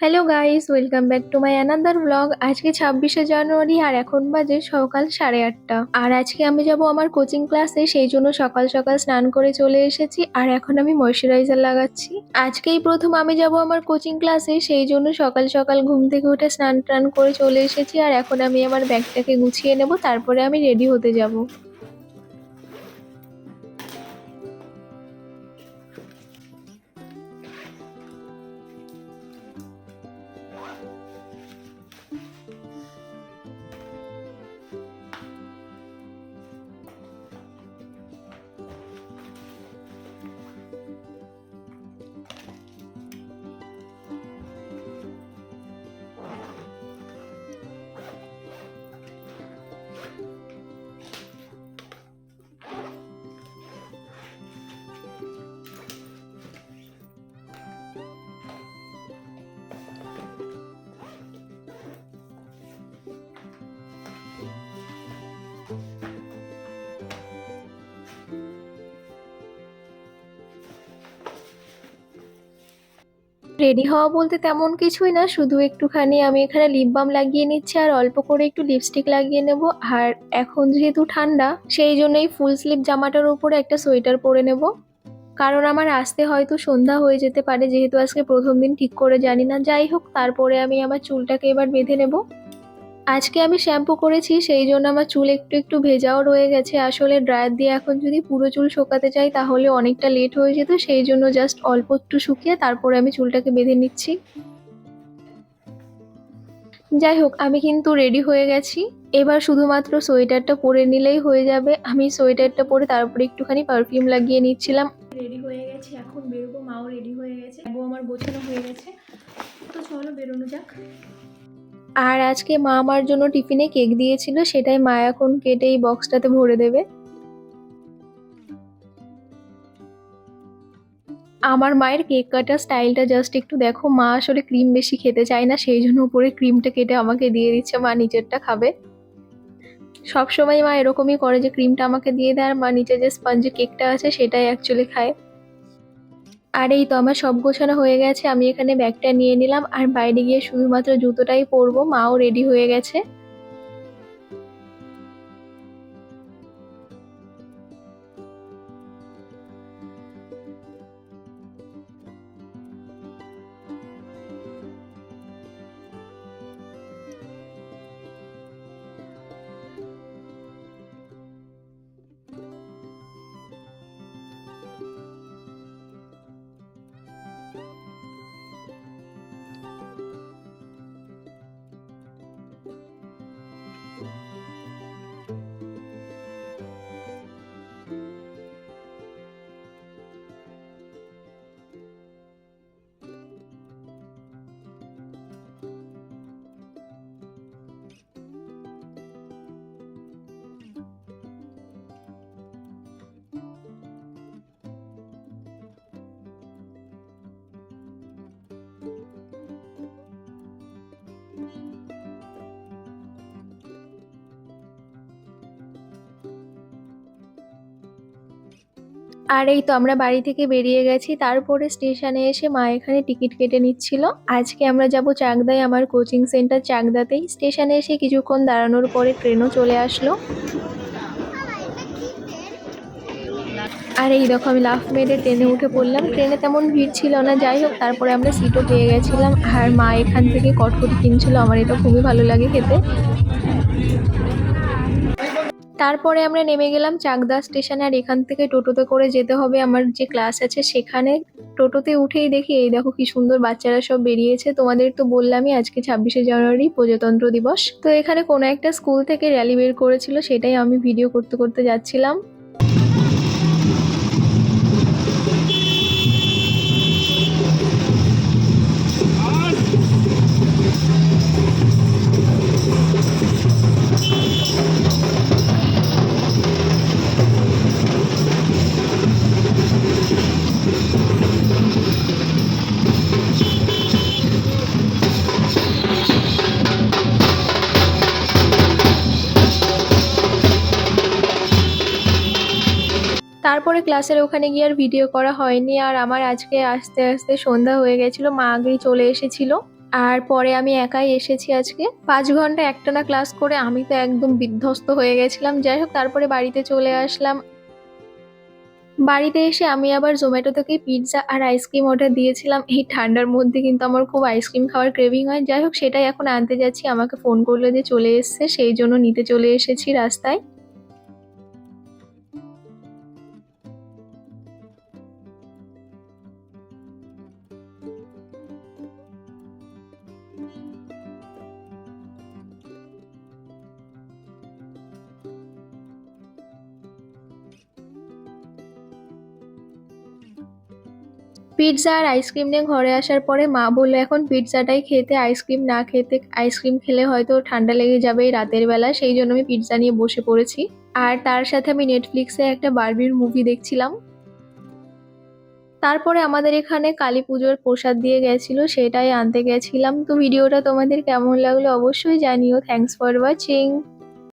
Hello guys, welcome back to my another blog. আজকে 26শে জানুয়ারি আর এখন বাজে সকাল 8:30। আর আজকে আমি যাব আমার কোচিং ক্লাসে, সেই জন্য সকাল সকাল স্নান করে চলে এসেছি। আর এখন আমি ময়শ্চারাইজার লাগাচ্ছি। আজকেই প্রথম আমি যাব আমার কোচিং ক্লাসে, সেই জন্য সকাল সকাল ঘুম থেকে উঠে স্নান টান করে চলে এসেছি। আর এখন আমি আমার ব্যাগটাকে গুছিয়ে নেব, তারপরে আমি রেডি হতে যাব। রেডি হওয়া বলতে তেমন কিছুই না, শুধু একটুখানি আমি এখানে লিপ বাম লাগিয়ে নিচ্ছি আর অল্প করে একটু লিপস্টিক লাগিয়ে নেব। আর এখন যেহেতু ঠান্ডা, সেই জন্যই ফুল স্লিভ জামাটার উপরে একটা সোয়েটার পরে নেব। কারণ আমার আসতে হয়তো সন্ধ্যা হয়ে যেতে পারে, যেহেতু আজকে প্রথম দিন, ঠিক করে জানি না। যাই হোক, তারপরে আমি আমার চুলটাকে এবার বেঁধে নেব। আজকে আমি শ্যাম্পু করেছি, সেই জন্য আমার চুল একটু একটু ভেজাও রয়ে গেছে। আসলে ড্রায়ার দিয়ে এখন যদি পুরো চুল শোকাতে চাই তাহলে অনেকটা লেট হয়ে যেত, সেই জন্য জাস্ট অল্প একটু শুকিয়ে তারপরে আমি চুলটাকে বেঁধে নিচ্ছি। যাই হোক, আমি কিন্তু রেডি হয়ে গেছি। এবার শুধুমাত্র সোয়েটারটা পরে নিলেই হয়ে যাবে। আমি সোয়েটারটা পরে তারপরে একটুখানি পারফিউম লাগিয়ে নিচ্ছিলাম। রেডি হয়ে গেছি, এখন বেরোবো। মাও রেডি হয়ে গেছে, ব্যাগও আমার গোছানো হয়ে গেছে। তো চলো বেরোনো যাক। আর আজকে মা আমার জন্য টিফিনে কেক দিয়েছিল, সেটাই মা এখন কেটে এই বক্সটাতে ভরে দেবে। আমার মায়ের কেক কাটার স্টাইলটা জাস্ট একটু দেখো। মা আসলে ক্রিম বেশি খেতে চায় না, সেই জন্য উপরে ক্রিমটা কেটে আমাকে দিয়ে দিচ্ছে, মা নিচেরটা খাবে। সবসময় মা এরকমই করে, যে ক্রিমটা আমাকে দিয়ে দেয় আর মা নিচে যে স্পঞ্জি কেকটা আছে সেটাই অ্যাকচুয়ালি খায়। আর এই তো আমার সব গোছানো হয়ে গেছে, আমি এখানে ব্যাগটা নিয়ে নিলাম আর বাইরে গিয়ে শুধুমাত্র জুতোটাই পরবো। মাও রেডি হয়ে গেছে। আর এই তো আমরা বাড়ি থেকে বেরিয়ে গেছি। তারপরে স্টেশনে এসে মা এখানে টিকিট কেটে নিচ্ছিল। আজকে আমরা যাব চাকদায়, আমার কোচিং সেন্টার চাকদাতেই। স্টেশনে এসে কিছুক্ষণ দাঁড়ানোর পরে ট্রেনও চলে আসলো। আর এই দেখো, আমি লাফ মেরে ট্রেনে উঠে পড়লাম। ট্রেনে তেমন ভিড় ছিল না, যাই হোক তারপরে আমরা সিটও পেয়ে গেছিলাম। আর মা এখান থেকে কটকটি কিনছিল, আমার এটা খুবই ভালো লাগে খেতে। তারপরে আমরা নেমে গেলাম চাকদা স্টেশনে। আর এখান থেকে টোটোতে করে যেতে হবে আমার যে ক্লাস আছে সেখানে। টোটোতে উঠেই দেখি এই দেখো কি সুন্দর বাচ্চারা সব বেরিয়েছে। তোমাদের তো বললামই আজকে 26শে জানুয়ারি প্রজাতন্ত্র দিবস। তো এখানে কোনো একটা স্কুল থেকে র্যালি বের করেছিল, সেটাই আমি ভিডিও করতে করতে যাচ্ছিলাম। তারপরে ক্লাসের ওখানে গিয়ে আর ভিডিও করা হয়নি। আর আমার আজকে আস্তে আস্তে সন্ধ্যা হয়ে গেছিল, মা আগেই চলে এসেছিল। আর পরে আমি একাই এসেছি আজকে। ৫ ঘন্টা একটানা ক্লাস করে আমি তো একদম বিধ্বস্ত হয়ে গেছিলাম। যাই হোক তারপরে বাড়িতে চলে আসলাম। বাড়িতে এসে আমি আবার জোম্যাটো থেকে পিৎজা আর আইসক্রিম অর্ডার দিয়েছিলাম। এই ঠান্ডার মধ্যে কিন্তু আমার খুব আইসক্রিম খাওয়ার ক্রেভিং হয়। যাই হোক সেটাই এখন আনতে যাচ্ছি। আমাকে ফোন করলো যে চলে এসছে, সেই জন্য নিতে চলে এসেছি রাস্তায়। পিৎজা আর আইসক্রিম নিয়ে ঘরে আসার পরে মা বললো এখন পিৎজাটাই খেতে, আইসক্রিম না খেতে, আইসক্রিম খেলে হয়তো ঠান্ডা লেগে যাবে এই রাতের বেলা, সেই জন্য আমি পিৎজা নিয়ে বসে পড়েছি। আর তার সাথে আমি নেটফ্লিক্সে একটা বার্বির মুভি দেখছিলাম। তারপরে আমাদের এখানে কালী পুজোর প্রসাদ দিয়ে গেছিল, সেটাই আনতে গেছিলাম। তো ভিডিওটা তোমাদের কেমন লাগলো অবশ্যই জানিও। Thanks for watching.